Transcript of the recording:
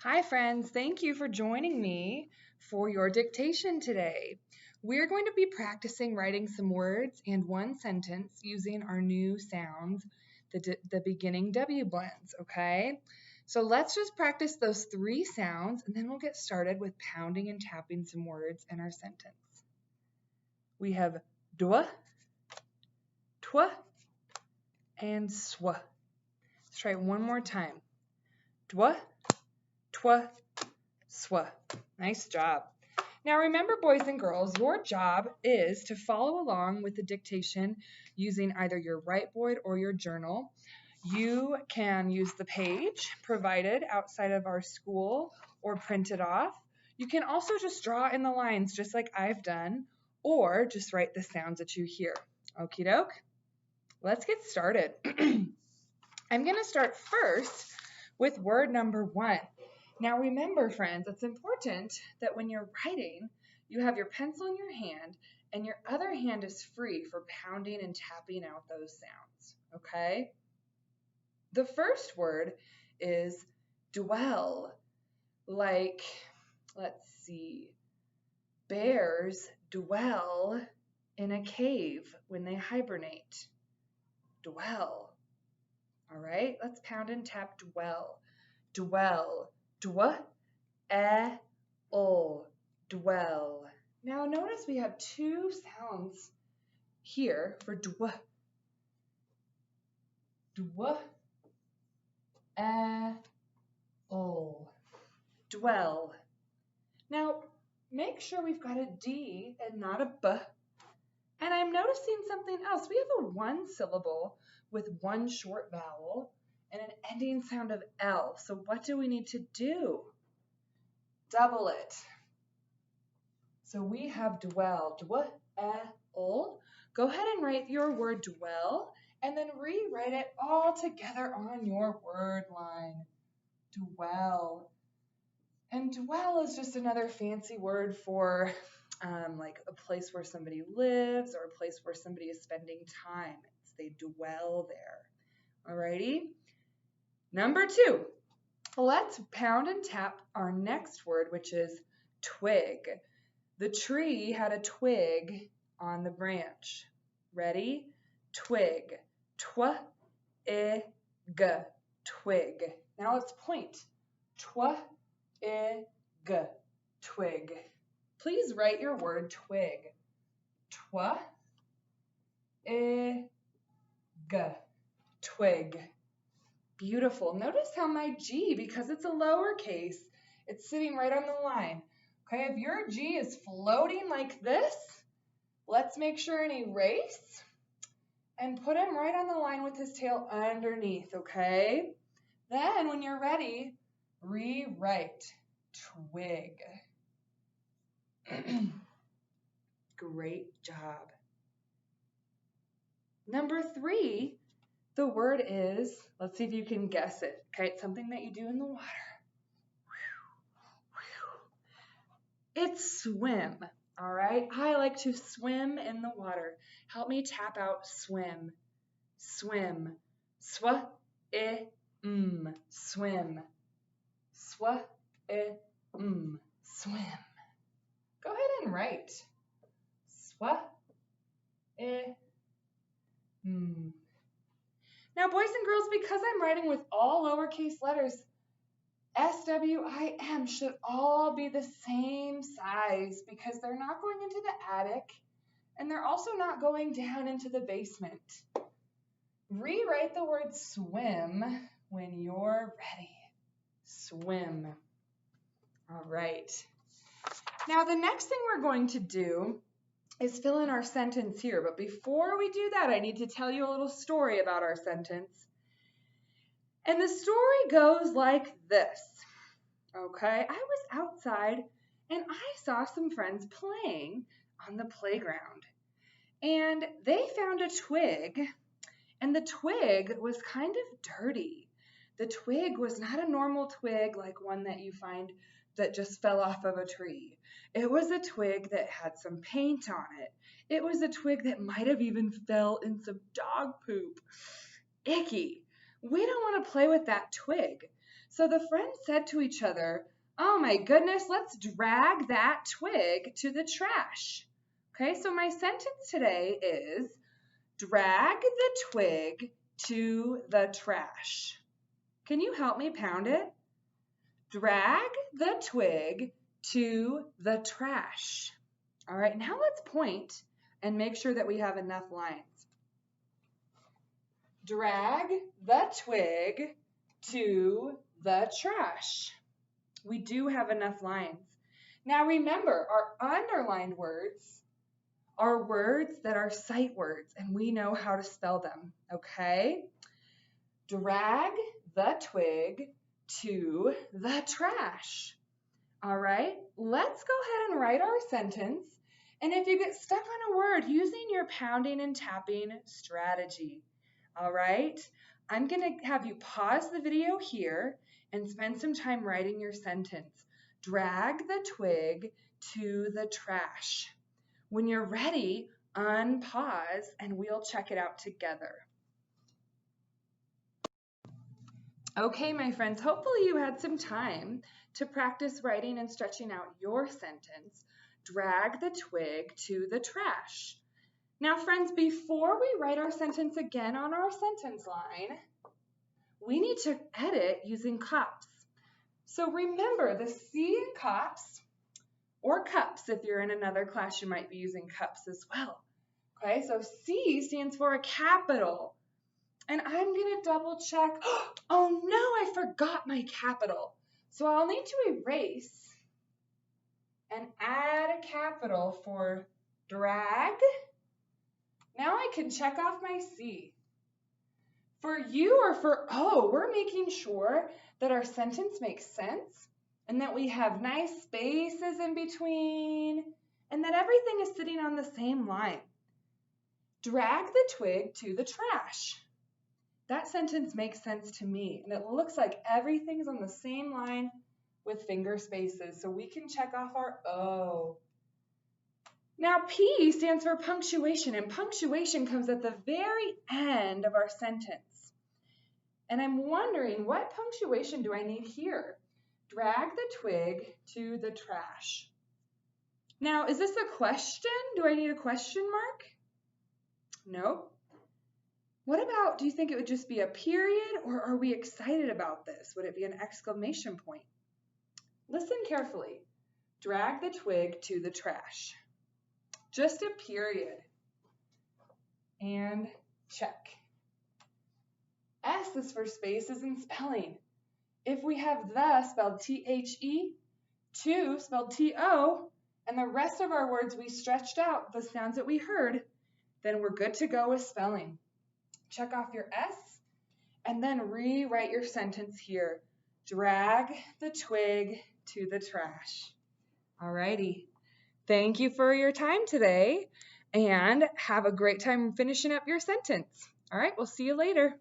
Hi, friends. Thank you for joining me for your dictation today. We're going to be practicing writing some words and one sentence using our new sounds, the beginning W blends, okay? So let's just practice those three sounds and then we'll get started with pounding and tapping some words in our sentence. We have dwa, twa, and swa. Let's try it one more time. Dwa, twa, swa. Nice job. Now remember, boys and girls, your job is to follow along with the dictation using either your whiteboard or your journal. You can use the page provided outside of our school or print it off. You can also just draw in the lines just like I've done, or just write the sounds that you hear. Okie doke. Let's get started. I'm going to start first with word number 1. Now remember, friends, it's important that when you're writing, you have your pencil in your hand and your other hand is free for pounding and tapping out those sounds, okay? The first word is dwell, like, let's see, bears dwell in a cave when they hibernate. Dwell. All right, let's pound and tap dwell. Dwell. Dwell. Dwell. Now notice we have two sounds here for dw. Dwell. Now make sure we've got a D and not a B. And I'm noticing something else. We have a one syllable with one short vowel and an ending sound of L. So what do we need to do? Double it. So we have dwell, dwell. Go ahead and write your word dwell and then rewrite it all together on your word line. Dwell. And dwell is just another fancy word for like a place where somebody lives or a place where somebody is spending time. They dwell there. Alrighty. Number 2. Let's pound and tap our next word, which is twig. The tree had a twig on the branch. Ready? Twig. Twa-I-G. Twig. Now let's point. Twa-I-G. Twig. Please write your word twig. Twa-I-G. Twig. Beautiful. Notice how my G, because it's a lowercase, it's sitting right on the line. Okay, if your G is floating like this, let's make sure and erase and put him right on the line with his tail underneath, okay? Then when you're ready, rewrite twig. Great job. Number 3, the word is, let's see if you can guess it. Okay, it's something that you do in the water. It's swim, all right? I like to swim in the water. Help me tap out swim. Swim. Swa-I-M. Swim. Swa-I-M. Swim. Go ahead and write. Swa-I-M. Now, boys and girls, because I'm writing with all lowercase letters, SWIM should all be the same size because they're not going into the attic and they're also not going down into the basement. Rewrite the word swim when you're ready. Swim. All right. Now the next thing we're going to do is fill in our sentence here. But before we do that, I need to tell you a little story about our sentence. And the story goes like this. Okay, I was outside and I saw some friends playing on the playground. And they found a twig, and the twig was kind of dirty. The twig was not a normal twig like one that you find that just fell off of a tree. It was a twig that had some paint on it. It was a twig that might have even fell in some dog poop. Icky. We don't want to play with that twig. So the friends said to each other, "Oh my goodness, let's drag that twig to the trash." Okay, so my sentence today is drag the twig to the trash. Can you help me pound it? Drag the twig to the trash. All right, now let's point and make sure that we have enough lines. Drag the twig to the trash. We do have enough lines. Now remember, our underlined words are words that are sight words, and we know how to spell them, okay? Drag the twig to the trash. All right, let's go ahead and write our sentence. And if you get stuck on a word, using your pounding and tapping strategy. All right, I'm going to have you pause the video here and spend some time writing your sentence. Drag the twig to the trash. When you're ready, unpause and we'll check it out together. Okay, my friends, hopefully you had some time to practice writing and stretching out your sentence. Drag the twig to the trash. Now, friends, before we write our sentence again on our sentence line, we need to edit using cups. So remember, the C in cups, or cups, if you're in another class, you might be using cups as well. Okay, so C stands for a capital. And I'm going to double check. Oh no, I forgot my capital. So I'll need to erase and add a capital for drag. Now I can check off my C. For U or for O, we're making sure that our sentence makes sense and that we have nice spaces in between and that everything is sitting on the same line. Drag the twig to the trash. That sentence makes sense to me, and it looks like everything's on the same line with finger spaces, so we can check off our O. Now, P stands for punctuation, and punctuation comes at the very end of our sentence. And I'm wondering, what punctuation do I need here? Drag the twig to the trash. Now, is this a question? Do I need a question mark? Nope. What about, do you think it would just be a period, or are we excited about this? Would it be an exclamation point? Listen carefully. Drag the twig to the trash. Just a period. And check. S is for spaces and spelling. If we have the spelled T-H-E, to spelled T-O, and the rest of our words we stretched out, the sounds that we heard, then we're good to go with spelling. Check off your S, and then rewrite your sentence here. Drag the twig to the trash. Alrighty. Thank you for your time today, and have a great time finishing up your sentence. All right, we'll see you later.